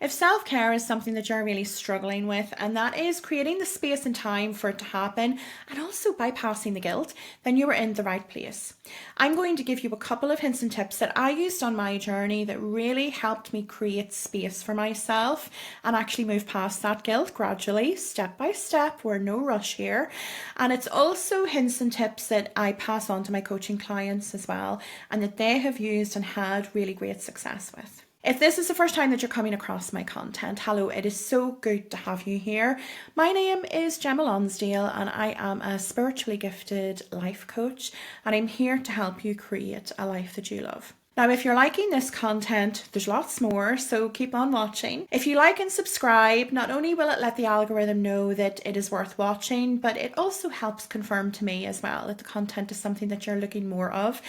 If self-care is something that you're really struggling with, and that is creating the space and time for it to happen, and also bypassing the guilt, then you are in the right place. I'm going to give you a couple of hints and tips that I used on my journey that really helped me create space for myself and actually move past that guilt gradually, step by step. We're no rush here. And it's also hints and tips that I pass on to my coaching clients as well, and that they have used and had really great success with. If this is the first time that you're coming across my content, hello, it is so good to have you here. My name is Gemma Lonsdale and I am a spiritually gifted life coach, and I'm here to help you create a life that you love. Now, if you're liking this content, there's lots more, so keep on watching. If you like and subscribe, not only will it let the algorithm know that it is worth watching, but it also helps confirm to me as well that the content is something that you're looking more of.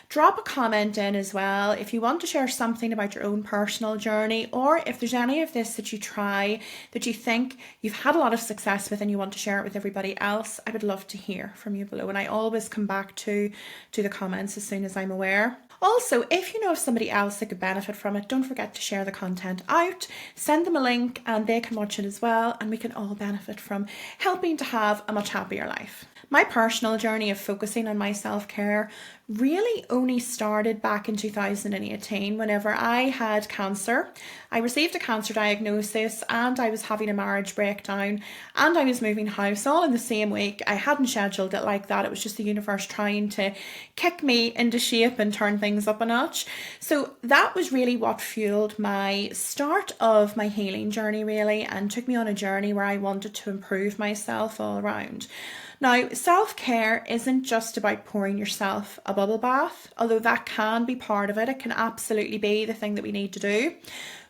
Drop a comment in as well if you want to share something about your own personal journey, or if there's any of this that you try that you think you've had a lot of success with and you want to share it with everybody else. I would love to hear from you below, and I always come back to the comments as soon as I'm aware. Also, if you know of somebody else that could benefit from it, don't forget to share the content out, send them a link and they can watch it as well, and we can all benefit from helping to have a much happier life. My personal journey of focusing on my self-care really only started back in 2018 whenever I had cancer. I received a cancer diagnosis and I was having a marriage breakdown and I was moving house all in the same week. I hadn't scheduled it like that. It was just the universe trying to kick me into shape and turn things up a notch. So that was really what fueled my start of my healing journey really, and took me on a journey where I wanted to improve myself all around. Now, self-care isn't just about pouring yourself a bubble bath, although that can be part of it. It can absolutely be the thing that we need to do.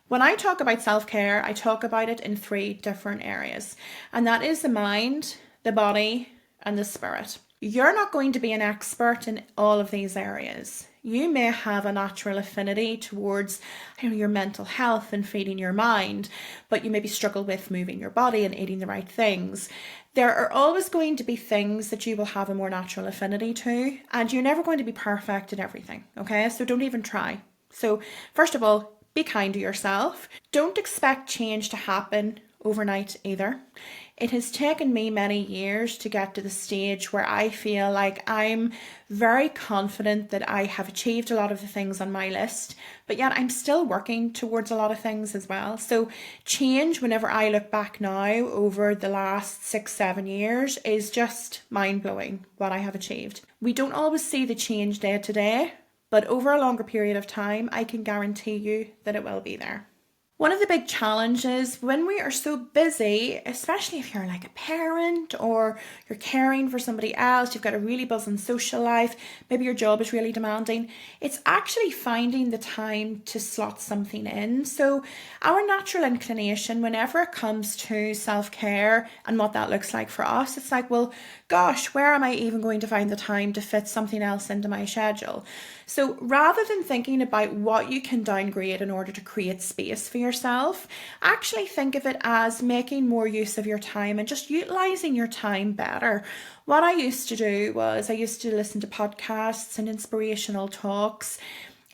When I talk about self-care, I talk about it in 3 different areas, and that is the mind, the body, and the spirit. You're not going to be an expert in all of these areas. You may have a natural affinity towards your mental health and feeding your mind, but you maybe struggle with moving your body and eating the right things. There are always going to be things that you will have a more natural affinity to, and you're never going to be perfect at everything, okay? So don't even try. So first of all, be kind to yourself. Don't expect change to happen overnight either. It has taken me many years to get to the stage where I feel like I'm very confident that I have achieved a lot of the things on my list, but yet I'm still working towards a lot of things as well. So change, whenever I look back now over the last 6-7 years, is just mind-blowing what I have achieved. We don't always see the change day to day, but over a longer period of time, I can guarantee you that it will be there. One of the big challenges when we are so busy, especially if you're like a parent or you're caring for somebody else, you've got a really buzzing social life, maybe your job is really demanding, it's actually finding the time to slot something in. So our natural inclination whenever it comes to self-care and what that looks like for us, it's like, well, gosh, where am I even going to find the time to fit something else into my schedule? So rather than thinking about what you can downgrade in order to create space for yourself, actually think of it as making more use of your time and just utilizing your time better. What I used to do was I used to listen to podcasts and inspirational talks,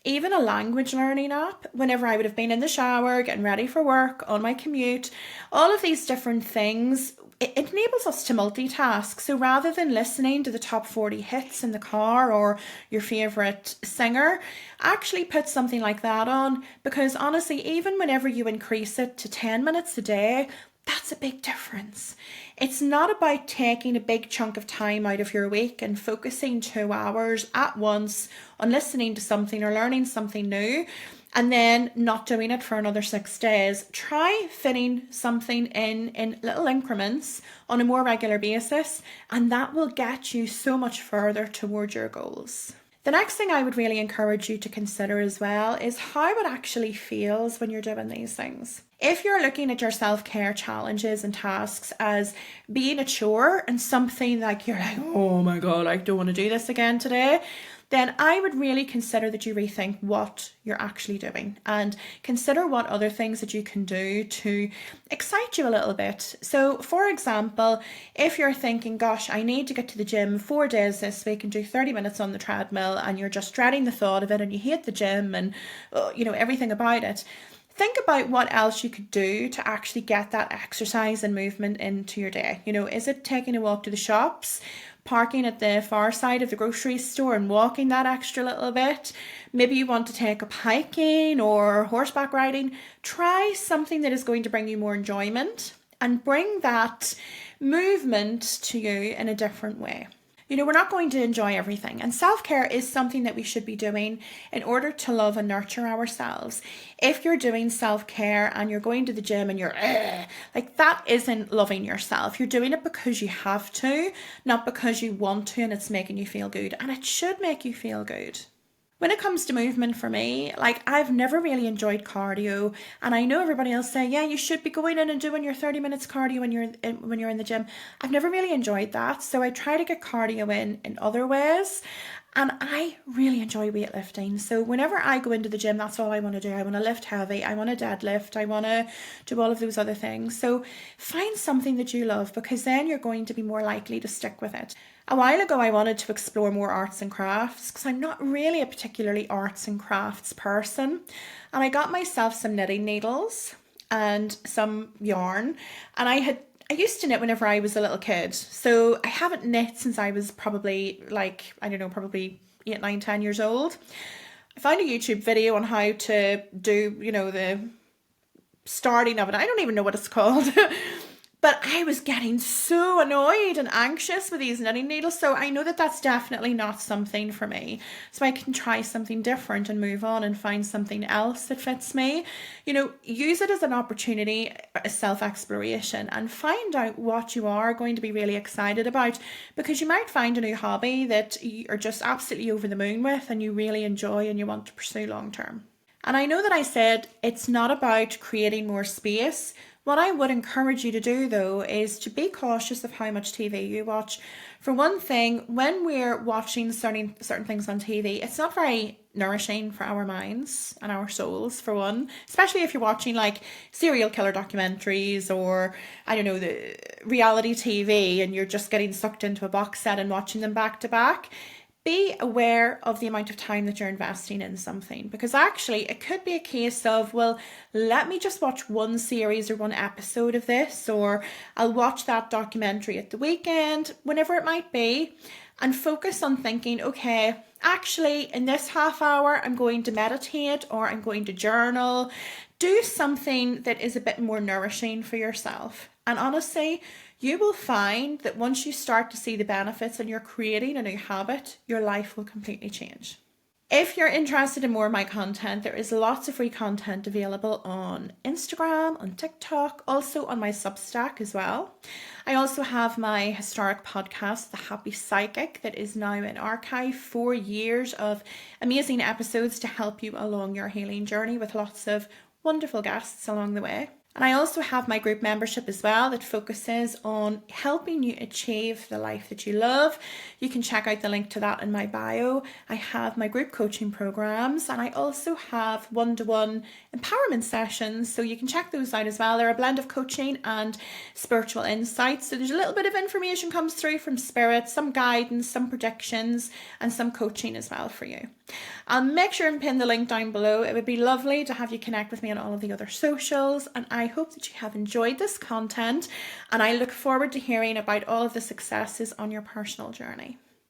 even a language learning app, whenever I would have been in the shower, getting ready for work, on my commute, all of these different things. It enables us to multitask. So rather than listening to the top 40 hits in the car or your favourite singer, actually put something like that on, because honestly, even whenever you increase it to 10 minutes a day, that's a big difference. It's not about taking a big chunk of time out of your week and focusing 2 hours at once on listening to something or learning something new, and then not doing it for another 6 days. Try fitting something in little increments on a more regular basis, and that will get you so much further towards your goals. The next thing I would really encourage you to consider as well is how it actually feels when you're doing these things. If you're looking at your self-care challenges and tasks as being a chore and something like you're like, oh my God, I don't want to do this again today, then I would really consider that you rethink what you're actually doing and consider what other things that you can do to excite you a little bit. So for example, if you're thinking, gosh, I need to get to the gym 4 days this week and do 30 minutes on the treadmill, and you're just dreading the thought of it and you hate the gym and everything about it, think about what else you could do to actually get that exercise and movement into your day. You know, is it taking a walk to the shops, parking at the far side of the grocery store and walking that extra little bit? Maybe you want to take up hiking or horseback riding. Try something that is going to bring you more enjoyment and bring that movement to you in a different way. You know, we're not going to enjoy everything, and self-care is something that we should be doing in order to love and nurture ourselves. If you're doing self-care and you're going to the gym and you're like, that isn't loving yourself. You're doing it because you have to, not because you want to, and it's making you feel good, and it should make you feel good. When it comes to movement for me, like, I've never really enjoyed cardio, and I know everybody else say, yeah, you should be going in and doing your 30 minutes cardio when you're in the gym. I've never really enjoyed that, so I try to get cardio in other ways, and I really enjoy weightlifting. So whenever I go into the gym, that's all I want to do. I want to lift heavy, I want to deadlift, I want to do all of those other things. So find something that you love, because then you're going to be more likely to stick with it. A while ago, I wanted to explore more arts and crafts because I'm not really a particularly arts and crafts person. And I got myself some knitting needles and some yarn. And I used to knit whenever I was a little kid. So I haven't knit since I was probably probably 8, 9, 10 years old. I found a YouTube video on how to do, the starting of it. I don't even know what it's called. But I was getting so annoyed and anxious with these knitting needles. So I know that that's definitely not something for me. So I can try something different and move on and find something else that fits me. Use it as an opportunity, a self-exploration, and find out what you are going to be really excited about, because you might find a new hobby that you are just absolutely over the moon with and you really enjoy and you want to pursue long term. And I know that I said it's not about creating more space. What I would encourage you to do, though, is to be cautious of how much TV you watch. For one thing, when we're watching certain things on TV, it's not very nourishing for our minds and our souls, for one. Especially if you're watching like serial killer documentaries or, the reality TV, and you're just getting sucked into a box set and watching them back to back. Be aware of the amount of time that you're investing in something, because actually it could be a case of, well, let me just watch one series or one episode of this, or I'll watch that documentary at the weekend, whenever it might be, and focus on thinking, okay, actually in this half hour I'm going to meditate or I'm going to journal. Do something that is a bit more nourishing for yourself. And honestly, you will find that once you start to see the benefits and you're creating a new habit, your life will completely change. If you're interested in more of my content, there is lots of free content available on Instagram, on TikTok, also on my Substack as well. I also have my historic podcast, The Happy Psychic, that is now in archive, 4 years of amazing episodes to help you along your healing journey with lots of wonderful guests along the way. And I also have my group membership as well that focuses on helping you achieve the life that you love. You can check out the link to that in my bio. I have my group coaching programs, and I also have one-to-one empowerment sessions. So you can check those out as well. They're a blend of coaching and spiritual insights. So there's a little bit of information comes through from spirit, some guidance, some predictions, and some coaching as well for you. I'll make sure and pin the link down below. It would be lovely to have you connect with me on all of the other socials, and I hope that you have enjoyed this content, and I look forward to hearing about all of the successes on your personal journey.